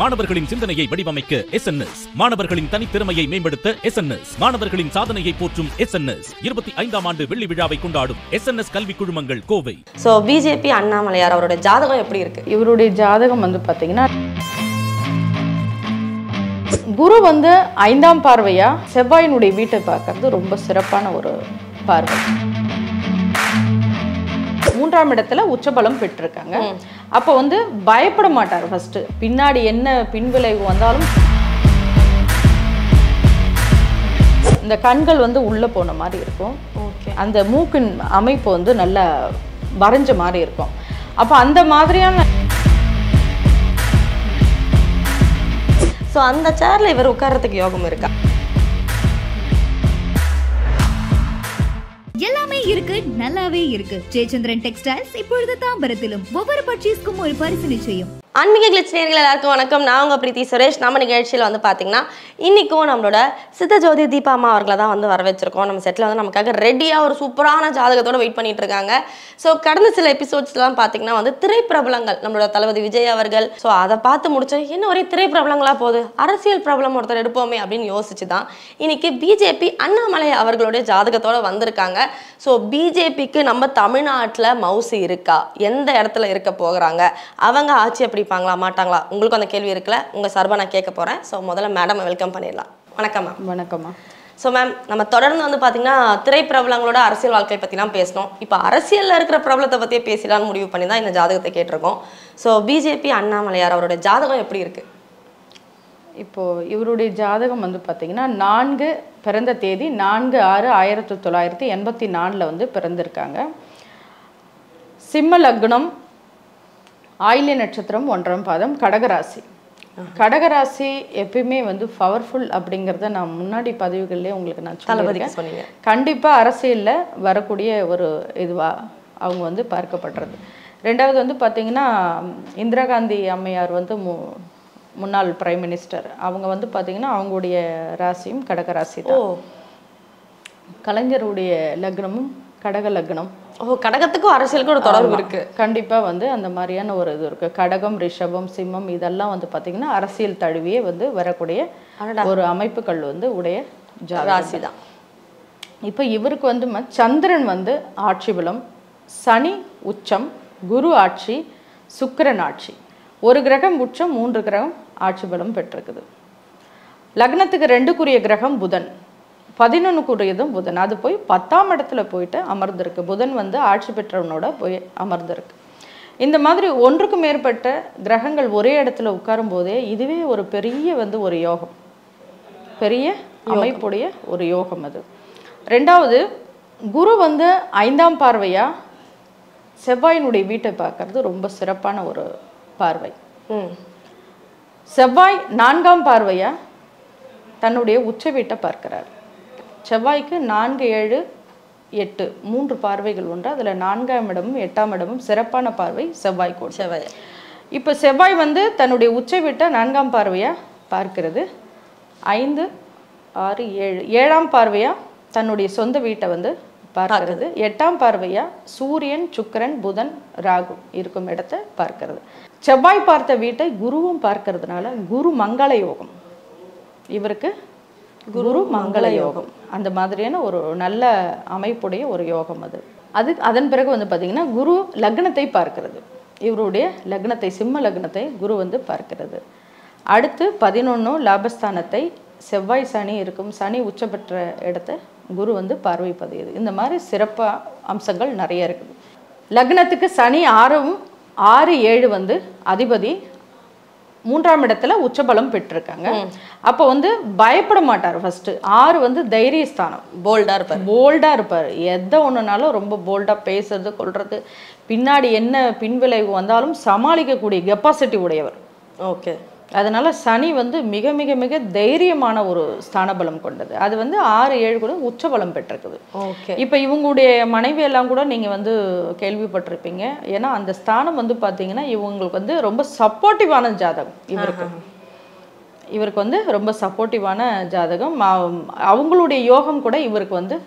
மாணவர்களின் சிந்தனையை வடிவமைக்க SNS, மாணவர்களின் தனித்திறமையை மேம்படுத்த SNS, மாணவர்களின் சாதனையை போற்றும் SNS 25ஆம் ஆண்டு வெள்ளி விழாவை கொண்டாடும் SNS கல்வி குழுமங்கள் கோவை. சோ பிஜேபி அண்ணாமலையார் அவருடைய ஜாதகம் எப்படி இருக்கு? இவருடைய ஜாதகம் வந்து பாத்தீங்கன்னா குரு வந்து 5ஆம் பார்வையா செவ்வாயினுடைய வீட்டை பார்க்கறது ரொம்ப சிறப்பான ஒரு பார்வை. 3ஆம் இடத்துல உச்சபலம் பெற்றிருக்காங்க. அப்போ வந்து பயப்பட மாட்டார். ஃபர்ஸ்ட் பின்னாடி என்ன பின்விளைவு வந்தாலும் இந்த கண்கள் வந்து உள்ள போன மாதிரி இருக்கும். அந்த மூக்கின் அமைப்பு வந்து நல்லா வரைஞ்ச மாதிரி இருக்கும். அப்போ அந்த மாதிரியான சோ அந்த சேர்ல இவர் உட்கார்றதுக்கு யோகம் இருக்கா? எல்லாமே இருக்கு, நல்லாவே இருக்கு. ஜெயச்சந்திரன் டெக்ஸ்டைல்ஸ் இப்பொழுது தாம்பரத்திலும் ஒவ்வொரு பர்ச்சேஸ்க்கும் ஒரு பரிசு நிச்சயம். ஆன்மீக கிளிட்ஸ் நேயர்கள் எல்லாருக்கும் வணக்கம். நான் உங்க பிரீத்தி சுரேஷ். நம்ம நிகழ்ச்சியில் வந்து பார்த்தீங்கன்னா இன்னைக்கும் நம்மளோட சித்த ஜோதி தீபா அம்மா அவர்களை தான் வந்து வர வச்சிருக்கோம். நம்ம செட்டில் வந்து நமக்காக ரெடியாக ஒரு சூப்பரான ஜாதகத்தோடு வெயிட் பண்ணிட்டு இருக்காங்க. ஸோ கடந்த சில எபிசோட்ஸ்லாம் பார்த்தீங்கன்னா வந்து திரைப்பிரபலங்கள் நம்மளோட தளபதி விஜய் அவர்கள், ஸோ அதை பார்த்து முடிச்சு என்ன ஒரே திரைப்பிரபலங்களா போகுது, அரசியல் பிரபலம் ஒருத்தர் எடுப்போமே அப்படின்னு யோசிச்சு தான் இன்னைக்கு பிஜேபி அண்ணாமலை அவர்களுடைய ஜாதகத்தோடு வந்திருக்காங்க. ஸோ பிஜேபிக்கு நம்ம தமிழ்நாட்டில் மவுசு இருக்கா, எந்த இடத்துல இருக்க போகிறாங்க, அவங்க ஆட்சி எப்படி மாட்டாங்களா, உங்களுக்கு அந்த கேள்வி இருக்குல்ல, உங்க சார்பா நான் கேட்க போறேன். ஸோ முதல்ல மேடம் வெல்கம் பண்ணிடலாம். வணக்கம்மா. வணக்கம்மா. ஸோ மேம், நம்ம தொடர்ந்து வந்து பார்த்தீங்கன்னா திரைப்பிரபலங்களோட அரசியல் வாழ்க்கை பற்றிலாம் பேசணும். இப்போ அரசியலில் இருக்கிற பிரபலத்தை பற்றியே பேசலான்னு முடிவு பண்ணி தான் இந்த ஜாதகத்தை கேட்டிருக்கோம். ஸோ பிஜேபி அண்ணாமலையார் அவருடைய ஜாதகம் எப்படி இருக்கு? இப்போ இவருடைய ஜாதகம் வந்து பார்த்தீங்கன்னா 4 பிறந்த தேதி 4/6/1984 வந்து பிறந்திருக்காங்க. சிம்ம லக்னம், ஆயில்ய நட்சத்திரம், 1ஆம் பாதம், கடகராசி. கடகராசி எப்பயுமே வந்து பவர்ஃபுல் அப்படிங்கிறத நான் முன்னாடி பதிவுகள்லேயே உங்களுக்கு நான் சொன்னேன். கண்டிப்பாக அரசியலில் வரக்கூடிய ஒரு இதுவாக அவங்க வந்து பார்க்கப்படுறது. ரெண்டாவது வந்து பார்த்திங்கன்னா இந்திரா காந்தி அம்மையார் வந்து முன்னாள் பிரைம் மினிஸ்டர், அவங்க வந்து பார்த்திங்கன்னா அவங்களுடைய ராசியும் கடகராசி தான். கலைஞருடைய லக்னமும் கடக லக்னம். கடகத்துக்கும் அரசியலுக்கும் ஒரு தொடர்பு இருக்கு. கண்டிப்பா வந்து அந்த மாதிரியான ஒரு இது இருக்கு. கடகம், ரிஷபம், சிம்மம் இதெல்லாம் வந்து பாத்தீங்கன்னா அரசியல் தழுவியே வந்து வரக்கூடிய ஒரு அமைப்புகள் வந்து உடைய ராசி தான். இப்போ இவருக்கு வந்து சந்திரன் வந்து ஆட்சி பலம், சனி உச்சம், குரு ஆட்சி, சுக்கிரன் ஆட்சி, ஒரு கிரகம் உச்சம், 3 கிரகம் ஆட்சி பலம் பெற்றிருக்குது. லக்னத்துக்கு 2க்குரிய கிரகம் புதன், 11க்குரியதும் புதன். அது போய் 10ஆம் இடத்துல போயிட்டு அமர்ந்திருக்கு. புதன் வந்து ஆட்சி பெற்றவனோட போய் அமர்ந்திருக்கு. இந்த மாதிரி ஒன்றுக்கு மேற்பட்ட கிரகங்கள் ஒரே இடத்துல உட்காரும் போதே இதுவே ஒரு பெரிய வந்து ஒரு யோகம், பெரிய அமைப்புடைய ஒரு யோகம் அது. ரெண்டாவது, குரு வந்து 5ஆம் பார்வையா செவ்வாயினுடைய வீட்டை பார்க்கறது ரொம்ப சிறப்பான ஒரு பார்வை. செவ்வாய் 4ஆம் பார்வையா தன்னுடைய உச்ச வீட்டை பார்க்கிறார். செவ்வாய்க்கு 4, 7, 8 3 பார்வைகள் உண்டு. அதில் 4ஆம் இடமும் 8ஆம் இடமும் சிறப்பான பார்வை செவ்வாய்க்கு. செவ்வாய் இப்போ செவ்வாய் வந்து தன்னுடைய உச்ச வீட்டை 4ஆம் பார்வையாக பார்க்கிறது. 5, 6, 7 7ஆம் பார்வையாக தன்னுடைய சொந்த வீட்டை வந்து பார்க்கிறது. 8ஆம் பார்வையாக சூரியன், சுக்கிரன், புதன், ராகு இருக்கும் இடத்தை பார்க்கிறது. செவ்வாய் பார்த்த வீட்டை குருவும் பார்க்கறதுனால குரு மங்கள யோகம், இவருக்கு குரு மங்கள யோகம். அந்த மாதிரியான ஒரு நல்ல அமைப்புடைய ஒரு யோகம் அது. அதன் பிறகு வந்து பார்த்தீங்கன்னா குரு லக்னத்தை பார்க்கிறது. இவருடைய லக்னத்தை, சிம்ம லக்னத்தை குரு வந்து பார்க்கிறது. அடுத்து 11 லாபஸ்தானத்தை செவ்வாய் சனி இருக்கும், சனி உச்ச பெற்ற இடத்தை குரு வந்து பார்வை பதியுது. இந்த மாதிரி சிறப்பு அம்சங்கள் நிறைய இருக்குது. லக்னத்துக்கு சனி 6, 7 வந்து அதிபதி 3ஆம் இடத்துல உச்சபலம் பெற்றிருக்காங்க. அப்போ வந்து பயப்பட மாட்டார். ஃபர்ஸ்ட் 6 வந்து தைரியஸ்தானம், போல்டா இருப்பார். எதை ஒண்ணுனாலும் ரொம்ப போல்டா பேசுறது, கொள்றது, பின்னாடி என்ன பின்விளைவு வந்தாலும் சமாளிக்கக்கூடிய கெப்பாசிட்டி உடையவர். ஓகே. அதனால சனி வந்து மிக மிக மிக தைரியமான ஒரு ஸ்தானபலம் கொண்டது. அது வந்து 6, 7 கூட உச்சபலம் பெற்றிருக்குது. ஓகே. இப்போ இவங்களுடைய மனைவி எல்லாம் கூட நீங்க வந்து கேள்விப்பட்டிருப்பீங்க. ஏன்னா அந்த ஸ்தானம் வந்து பாத்தீங்கன்னா இவங்களுக்கு வந்து ரொம்ப சப்போர்ட்டிவான ஜாதகம். இவருக்கு வந்து ரொம்ப சப்போர்ட்டிவான ஜாதகம். அவங்களுடைய யோகம் கூட இவருக்கு வந்து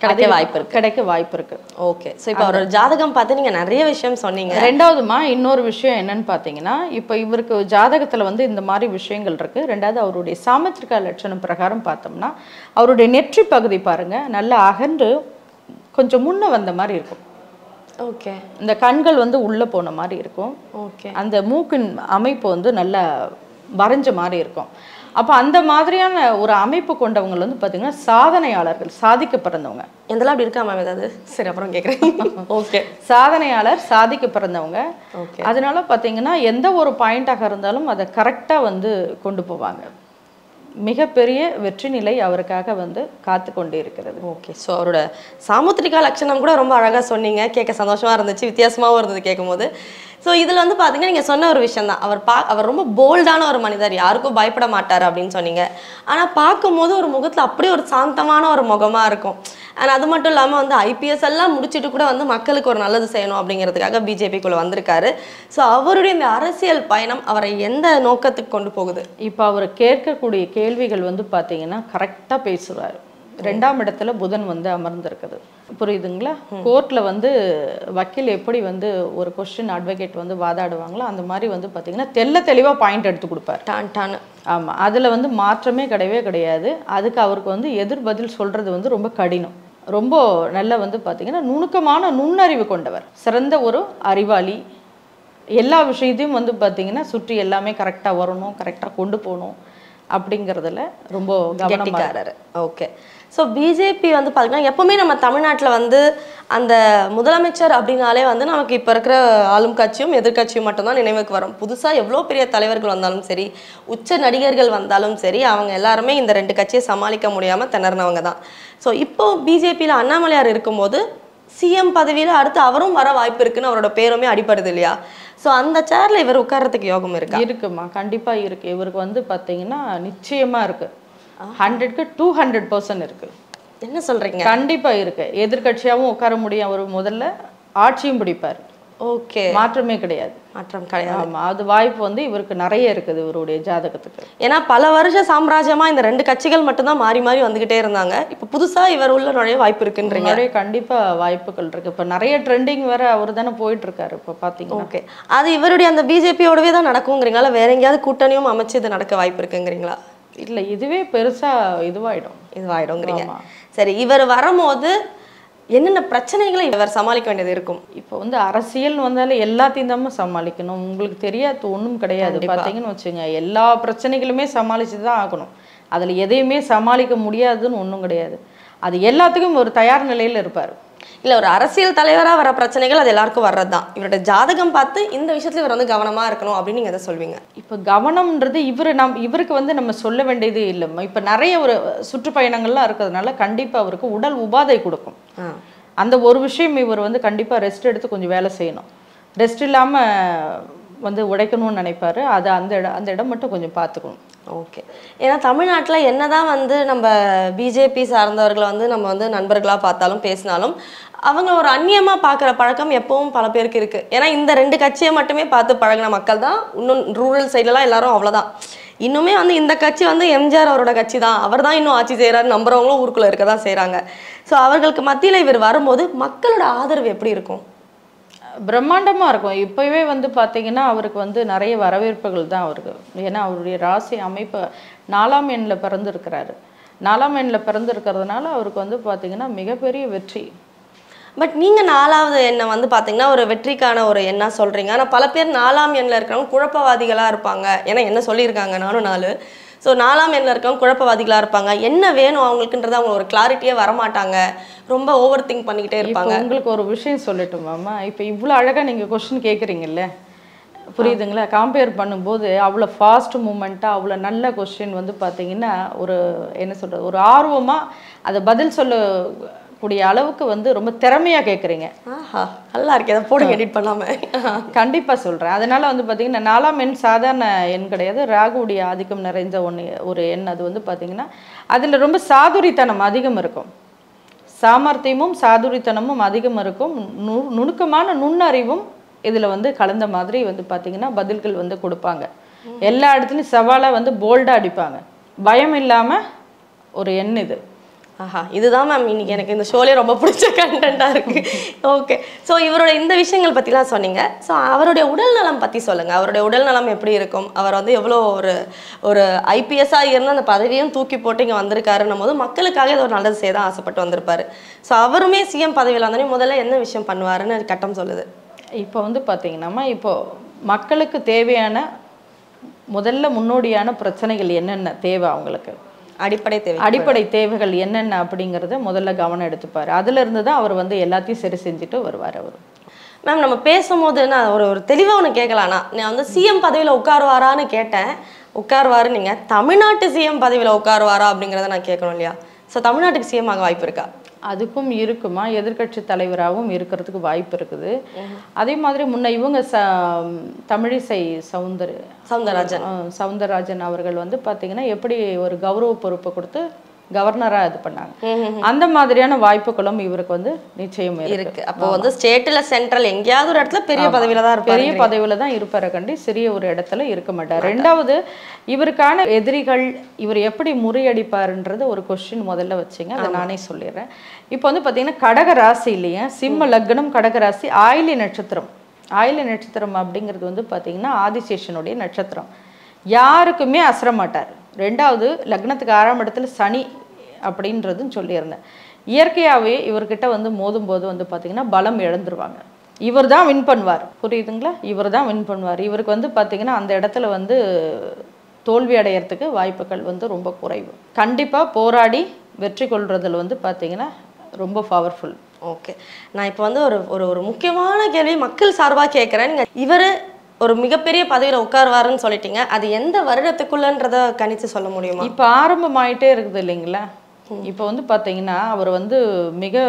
கிடைக்க வாய்ப்பு இருக்கு. ஓகே. ஸோ இப்போ அவரோட ஜாதகம் பார்த்து நீங்க நிறைய விஷயம் சொன்னீங்க. ரெண்டாவதுமா இன்னொரு விஷயம் என்னன்னு பார்த்தீங்கன்னா, இப்போ இவருக்கு ஜாதகத்துல வந்து இந்த மாதிரி விஷயங்கள் இருக்கு. ரெண்டாவது அவருடைய சாமுத்திரிகா லட்சணம் பிரகாரம் பார்த்தோம்னா அவருடைய நெற்றி பகுதி பாருங்க நல்லா அகன்று கொஞ்சம் முன்ன வந்த மாதிரி இருக்கும். ஓகே. இந்த கண்கள் வந்து உள்ள போன மாதிரி இருக்கும். ஓகே. அந்த மூக்கின் அமைப்பு வந்து நல்லா வரைஞ்ச மாதிரி இருக்கும். அப்போ அந்த மாதிரியான ஒரு அமைப்பு கொண்டவங்க வந்து பார்த்தீங்கன்னா சாதனையாளர்கள், சாதிக்க பிறந்தவங்க. எந்தெல்லாம் அப்படி இருக்கா மேம் ஏதாவது? சரி அப்புறம் கேட்குறேன். ஓகே. சாதனையாளர், சாதிக்க பிறந்தவங்க. ஓகே. அதனால பார்த்தீங்கன்னா எந்த ஒரு பாயிண்டாக இருந்தாலும் அதை கரெக்டாக வந்து கொண்டு போவாங்க. மிகப்பெரிய வெற்றி நிலை அவருக்காக வந்து காத்து கொண்டே இருக்கிறது. ஓகே. ஸோ அவரோட சாமுத்திரிகா லட்சணம் கூட ரொம்ப அழகாக சொன்னீங்க. கேட்க சந்தோஷமாக இருந்துச்சு, வித்தியாசமாகவும் இருந்தது கேட்கும்போது. ஸோ இதில் வந்து பார்த்தீங்கன்னா நீங்கள் சொன்ன ஒரு விஷயம் தான், அவர் ரொம்ப போல்டான ஒரு மனிதர், யாருக்கும் பயப்பட மாட்டார் அப்படின்னு சொன்னீங்க. ஆனால் பார்க்கும்போது ஒரு முகத்தில் அப்படியே ஒரு சாந்தமான ஒரு முகமாக இருக்கும். அண்ட் அது மட்டும் இல்லாமல் வந்து ஐபிஎஸ் எல்லாம் முடிச்சுட்டு கூட வந்து மக்களுக்கு ஒரு நல்லது செய்யணும் அப்படிங்கிறதுக்காக பிஜேபிக்குள்ளே வந்திருக்காரு. ஸோ அவருடைய இந்த அரசியல் பயணம் அவரை எந்த நோக்கத்துக்கு கொண்டு போகுது? இப்போ அவர் கேட்கக்கூடிய கேள்விகள் வந்து பார்த்தீங்கன்னா கரெக்டாக பேசுவார். 2ஆம் இடத்துல புதன் வந்து அமர்ந்திருக்குது, புரியுதுங்களா? கோர்ட்ல வந்து வக்கீல் எப்படி வந்து ஒரு கொஸ்டின் அட்வொகேட் வந்து வாதாடுவாங்களோ அந்த மாதிரி வந்து பார்த்தீங்கன்னா தெளிவாக பாயிண்ட் எடுத்து கொடுப்பார். டான். ஆமாம், அதில் வந்து மாற்றமே கிடையாது. அதுக்கு அவருக்கு வந்து எதிர் பதில் சொல்கிறது வந்து ரொம்ப கடினம். ரொம்ப நல்ல வந்து பார்த்தீங்கன்னா நுணுக்கமான நுண்ணறிவு கொண்டவர், சிறந்த ஒரு அறிவாளி. எல்லா விஷயத்தையும் வந்து பார்த்தீங்கன்னா சுற்றி எல்லாமே கரெக்டாக வரணும், கரெக்டாக கொண்டு போகணும் அப்படிங்கிறதுல ரொம்ப கவனமாகிறாரு. ஓகே. ஸோ பிஜேபி வந்து பார்த்தீங்கன்னா எப்போவுமே நம்ம தமிழ்நாட்டில் வந்து அந்த முதலமைச்சர் அப்படின்னாலே வந்து நமக்கு இப்போ இருக்கிற ஆளும் கட்சியும் எதிர்கட்சியும் மட்டும்தான் நினைவுக்கு வரும். புதுசாக எவ்வளோ பெரிய தலைவர்கள் வந்தாலும் சரி, உச்ச நடிகர்கள் வந்தாலும் சரி, அவங்க எல்லாருமே இந்த 2 கட்சியை சமாளிக்க முடியாமல் திணறினவங்க தான். ஸோ இப்போ பிஜேபியில் அண்ணாமலையார் இருக்கும்போது சிஎம் பதவியில் அடுத்து அவரும் வர வாய்ப்பு இருக்குன்னு அவரோட பேருமே அடிப்படுது இல்லையா? ஸோ அந்த சேர்ல இவர் உட்கார்றதுக்கு யோகம் இருக்கா? இருக்குமா, கண்டிப்பாக இருக்கு. இவருக்கு வந்து பார்த்தீங்கன்னா நிச்சயமாக இருக்கு, 100க்கு 200% இருக்கு. என்ன சொல்றீங்க? கண்டிப்பாக இருக்கு. எதிர்கட்சியாகவும் உட்கார முடியும், அவர் முதல்ல ஆட்சியும் பிடிப்பார். ஓகே. மாற்றமே கிடையாது. மாற்றம் கிடையாது. ஆமாம், அது வாய்ப்பு வந்து இவருக்கு நிறைய இருக்குது இவருடைய ஜாதகத்துக்கு. ஏன்னா பல வருஷ சாம்ராஜ்யமா இந்த 2 கட்சிகள் மட்டும்தான் மாறி மாறி வந்துகிட்டே இருந்தாங்க. இப்போ புதுசா இவர் உள்ள நுழைய வாய்ப்பு இருக்குன்றீங்க? நிறைய கண்டிப்பாக வாய்ப்புகள் இருக்கு. இப்போ நிறைய ட்ரெண்டிங் வேற அவர் தானே போயிட்டு இருக்காரு இப்போ பார்த்தீங்கன்னா. ஓகே. அது இவருடைய அந்த பிஜேபியோடவே தான் நடக்குங்கிறீங்களா, வேற எங்கேயாவது கூட்டணியும் அமைச்சு இது நடக்க வாய்ப்பு இருக்குங்கிறீங்களா? இல்லை, இதுவே பெருசாக இதுவாயிடும்ங்கிறீங்க. சரி, இவர் வரும்போது என்னென்ன பிரச்சனைகளை இவர் சமாளிக்க வேண்டியது இருக்கும்? இப்போ வந்து அரசியல் வந்தாலே எல்லாத்தையும் தான் சமாளிக்கணும், உங்களுக்கு தெரியாது ஒன்றும் கிடையாது. பார்த்தீங்கன்னு வச்சுங்க, எல்லா பிரச்சனைகளுமே சமாளித்து தான் ஆகணும். அதில் எதையுமே சமாளிக்க முடியாதுன்னு ஒன்றும் கிடையாது. அது எல்லாத்துக்கும் ஒரு தயார் நிலையில் இருப்பார். இல்லை, ஒரு அரசியல் தலைவராக வர பிரச்சனைகள் அது எல்லாருக்கும் வர்றது தான். இவரோட ஜாதகம் பார்த்து இந்த விஷயத்துல இவர் வந்து கவனமாக இருக்கணும் அப்படின்னு நீங்கள் எதை சொல்வீங்க? இப்போ கவனம்ன்றது இவருக்கு வந்து நம்ம சொல்ல வேண்டியது இல்லைம்மா. இப்போ நிறைய ஒரு சுற்றுப்பயணங்கள்லாம் இருக்கிறதுனால கண்டிப்பாக அவருக்கு உடல் உபாதை கொடுக்கும். அந்த ஒரு விஷயம் இவர் வந்து கண்டிப்பாக ரெஸ்ட் எடுத்து கொஞ்சம் வேலை செய்யணும். ரெஸ்ட் இல்லாமல் வந்து உடைக்கணும்னு நினைப்பாரு. அது அந்த இடம் மட்டும் கொஞ்சம் பார்த்துக்கணும். ஓகே. ஏன்னா தமிழ்நாட்டில் என்னதான் வந்து நம்ம பிஜேபி சார்ந்தவர்களை வந்து நம்ம வந்து நண்பர்களாக பார்த்தாலும் பேசினாலும் அவங்க ஒரு அந்நியமாக பார்க்குற பழக்கம் எப்பவும் பல பேருக்கு இருக்குது. ஏன்னா இந்த 2 கட்சியை மட்டுமே பார்த்து பழகின மக்கள் தான். இன்னும் ரூரல் சைட்லலாம் எல்லாரும் அவ்வளோதான். இன்னுமே வந்து இந்த கட்சி வந்து எம்ஜிஆர் அவரோட கட்சி தான், அவர் தான் இன்னும் ஆட்சி செய்கிறாரு நம்புறவங்களும் ஊருக்குள்ளே இருக்க தான் செய்கிறாங்க. ஸோ அவர்களுக்கு மத்தியில் இவர் வரும்போது மக்களோட ஆதரவு எப்படி இருக்கும்? பிரம்மாண்டமாக இருக்கும். இப்போவே வந்து பார்த்தீங்கன்னா அவருக்கு வந்து நிறைய வரவேற்புகள் தான் அவருக்கு. ஏன்னா அவருடைய ராசி அமைப்பு 4ஆம் எண்ணில் பிறந்திருக்கிறாரு. 4ஆம் எண்ணில் பிறந்திருக்கிறதுனால அவருக்கு வந்து பார்த்தீங்கன்னா மிகப்பெரிய வெற்றி. பட் நீங்கள் 4வது எண்ணை வந்து பார்த்தீங்கன்னா ஒரு வெற்றிக்கான ஒரு எண்ணா சொல்கிறீங்க. ஆனால் பல பேர் 4ஆம் எண்ணில் இருக்கிறவங்க குழப்பவாதிகளாக இருப்பாங்க. ஏன்னா என்ன சொல்லியிருக்காங்க, நானும் 4. ஸோ 4ஆம் எண்ணில் இருக்கவங்க குழப்பவாதிகளாக இருப்பாங்க. என்ன வேணும் அவங்களுக்குன்றது அவங்க ஒரு கிளாரிட்டியே வரமாட்டாங்க, ரொம்ப ஓவர் திங்க் பண்ணிக்கிட்டே இருப்பாங்க. உங்களுக்கு ஒரு விஷயம் சொல்லட்டுமாம்மா, இப்போ இவ்வளோ அழகாக நீங்கள் கொஸ்டின் கேட்குறீங்கல்ல, புரியுதுங்களா? கம்பேர் பண்ணும்போது அவ்வளோ ஃபாஸ்ட் மூமெண்ட்டாக அவ்வளோ நல்ல கொஸ்டின் வந்து பார்த்தீங்கன்னா ஒரு என்ன சொல்கிறது, ஒரு ஆர்வமாக அதை பதில் சொல்லக்கூடிய அளவுக்கு வந்து ரொம்ப திறமையாக கேட்குறீங்க. ஆஹா, நல்லா இருக்கு. அதை போடுங்க எடிட் பண்ணாமல். கண்டிப்பாக சொல்கிறேன். அதனால் வந்து பார்த்திங்கன்னா 4ஆம் எண் சாதாரண எண் கிடையாது, ராகுடைய ஆதிக்கம் நிறைந்த ஒரு எண். அது வந்து பார்த்திங்கன்னா அதில் ரொம்ப சாதுரித்தனம் அதிகம் இருக்கும், சாமர்த்தியமும் சாதுரித்தனமும் அதிகம் இருக்கும், நுணுக்கமான நுண்ணறிவும் இதில் வந்து கலந்த மாதிரி வந்து பார்த்திங்கன்னா பதில்கள் வந்து கொடுப்பாங்க. எல்லா இடத்துலையும் சவாலாக வந்து போல்டாக அடிப்பாங்க, பயம் இல்லாமல் ஒரு எண் இது. ஆஹா, இதுதான் மேம் இன்னைக்கு எனக்கு இந்த ஷோலே ரொம்ப பிடிச்ச கண்டென்ட்டாக இருக்கு. ஓகே, ஸோ இவரோட இந்த விஷயங்கள் பற்றிலாம் சொன்னீங்க. ஸோ அவருடைய உடல் நலம் பற்றி சொல்லுங்கள். அவருடைய உடல் நலம் எப்படி இருக்கும்? அவர் வந்து எவ்வளோ ஒரு ஐபிஎஸ்ஸாக இருந்து அந்த பதவியும் தூக்கி போட்டு இங்கே வந்திருக்காருன்னும் போது மக்களுக்காக இது ஒரு நல்லது செய்ய தான் ஆசைப்பட்டு வந்திருப்பாரு. ஸோ அவருமே சிஎம் பதவியில் வந்தோடனே முதல்ல என்ன விஷயம் பண்ணுவாருன்னு கட்டம் சொல்லுது. இப்போ வந்து பார்த்தீங்கன்னா இப்போது மக்களுக்கு தேவையான முதல்ல முன்னோடியான பிரச்சனைகள் என்னென்ன தேவை, அவங்களுக்கு அடிப்படை தேவைகள் என்னென்ன அப்படிங்கிறத முதல்ல கவனம் எடுத்துப்பார். அதுலேருந்து தான் அவர் வந்து எல்லாத்தையும் சரி செஞ்சுட்டு வருவார். அவர் மேம் நம்ம பேசும்போது நான் ஒரு தெளிவாக ஒன்று கேட்கலான்னா, நான் வந்து சிஎம் பதவியில் உட்காருவாரான்னு கேட்டேன். உட்காருவாரு, நீங்கள் தமிழ்நாட்டு சிஎம் பதவியில் உட்காருவாரா அப்படிங்கிறத நான் கேட்கணும் இல்லையா? ஸோ தமிழ்நாட்டுக்கு சிஎம் ஆக வாய்ப்பு இருக்கா? அதுக்கும் இருக்குமா, எதிர்கட்சி தலைவராகவும் இருக்கிறதுக்கு வாய்ப்பு இருக்குது. அதே மாதிரி முன்ன இவங்க தமிழிசை சவுந்தரராஜன் அவர்கள் வந்து பார்த்தீங்கன்னா எப்படி ஒரு கௌரவ பொறுப்பை கொடுத்து கவர்னராக இது பண்ணாங்க. அந்த மாதிரியான வாய்ப்புகளும் இவருக்கு வந்து நிச்சயம் இருக்கு. அப்போ வந்து ஸ்டேட்ல சென்ட்ரல் எங்கேயாவது ஒரு இடத்துல பெரிய பதவியில தான் இருப்பாரு. பெரிய பதவியில தான் இருப்பாரு கண்டி, சிறிய ஒரு இடத்துல இருக்க மாட்டார். ரெண்டாவது, இவருக்கான எதிரிகள் இவர் எப்படி முறியடிப்பாருன்றது ஒரு கொஸ்டின் முதல்ல வச்சுங்க, அதை நானே சொல்லிடுறேன். இப்போ வந்து பார்த்தீங்கன்னா கடக ராசி இல்லையா, சிம்ம லக்னம் கடக ராசி, ஆயிலி நட்சத்திரம் அப்படிங்கிறது வந்து பார்த்தீங்கன்னா ஆதிசேஷனுடைய நட்சத்திரம். யாருக்குமே அசர மாட்டார். ரெண்டாவது, லக்னத்துக்கு 6ஆம் இடத்துல சனி அப்படின்றதுன்னு சொல்லியிருந்தேன். இயற்கையாகவே இவர்கிட்ட வந்து மோதும் போது வந்து பார்த்தீங்கன்னா பலம் இழந்துருவாங்க. இவர் தான் வின் பண்ணுவார், புரியுதுங்களா? இவர் தான் வின் பண்ணுவார். இவருக்கு வந்து பார்த்தீங்கன்னா அந்த இடத்துல வந்து தோல்வி அடையிறதுக்கு வாய்ப்புகள் வந்து ரொம்ப குறைவு. கண்டிப்பாக போராடி வெற்றி கொள்றதில் வந்து பார்த்தீங்கன்னா ரொம்ப பவர்ஃபுல். ஓகே, நான் இப்போ வந்து ஒரு முக்கியமான கேள்வி மக்கள் சார்பாக கேட்குறேன். நீங்கள் இவர் ஒரு மிகப்பெரிய பதவியில் உட்காருவாருன்னு சொல்லிட்டீங்க, அது எந்த வருடத்துக்குள்ளன்றத கணித்து சொல்ல முடியுமா? இப்போ ஆரம்பமாயிட்டே இருக்குது இல்லைங்களா? இப்போ வந்து பார்த்தீங்கன்னா அவர் வந்து மிக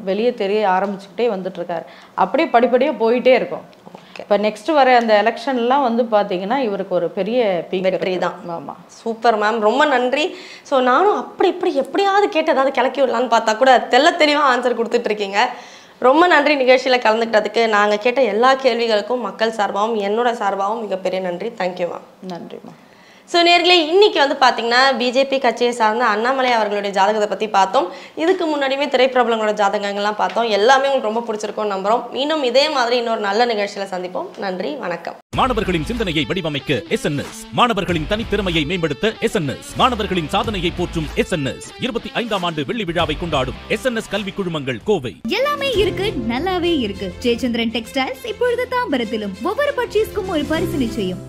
வெளியே தெரிய ஆரம்பிச்சுக்கிட்டே வந்துட்டுருக்காரு. அப்படியே படிப்படியாக போயிட்டே இருக்கும். இப்போ நெக்ஸ்ட் வர அந்த எலெக்ஷன்லாம் வந்து பார்த்தீங்கன்னா இவருக்கு ஒரு பெரிய வெற்றி தான். ஆமாம், சூப்பர் மேம், ரொம்ப நன்றி. ஸோ நானும் எப்படியாவது கேட்டு ஏதாவது கிளக்கி விடலான்னு பார்த்தா கூட தெளிவாக ஆன்சர் கொடுத்துட்ருக்கீங்க. ரொம்ப நன்றி நிகழ்ச்சியில் கலந்துக்கிட்டதுக்கு. நாங்கள் கேட்ட எல்லா கேள்விகளுக்கும் மக்கள் சார்பாகவும் என்னோட சார்பாகவும் மிகப்பெரிய நன்றி. Thank you ma'am. நன்றிம்மா. ஸோ நேர்களே, இன்னைக்கு வந்து பார்த்தீங்கன்னா பிஜேபி கட்சியை சார்ந்த அண்ணாமலை அவர்களுடைய ஜாதகத்தை பற்றி பார்த்தோம். இதுக்கு முன்னாடியுமே திரைப்பிரபலங்களோட ஜாதகங்கள்லாம் பார்த்தோம். எல்லாமே உங்களுக்கு ரொம்ப பிடிச்சிருக்கும் நம்புறோம். மீண்டும் இதே மாதிரி இன்னொரு நல்ல நிகழ்ச்சியில் சந்திப்போம். நன்றி, வணக்கம். மாணவர்களின் சிந்தனையை வடிவமைக்க எஸ்என்எஸ், மாணவர்களின் தனித்திறமையை மேம்படுத்த எஸ்என்எஸ், மாணவர்களின் சாதனையை போற்றும் எஸ்என்எஸ் 25ஆம் ஆண்டு வெள்ளி விழாவை கொண்டாடும் எஸ்என்எஸ் கல்வி குழுமங்கள் கோவை. எல்லாமே இருக்கு, நல்லாவே இருக்கு. ஜெயச்சந்திரன் டெக்ஸ்டைல்ஸ் இப்பொழுது தாம்பரத்திலும். ஒவ்வொரு பர்ச்சேஸ்க்கும் ஒரு பரிசு நிச்சயம்.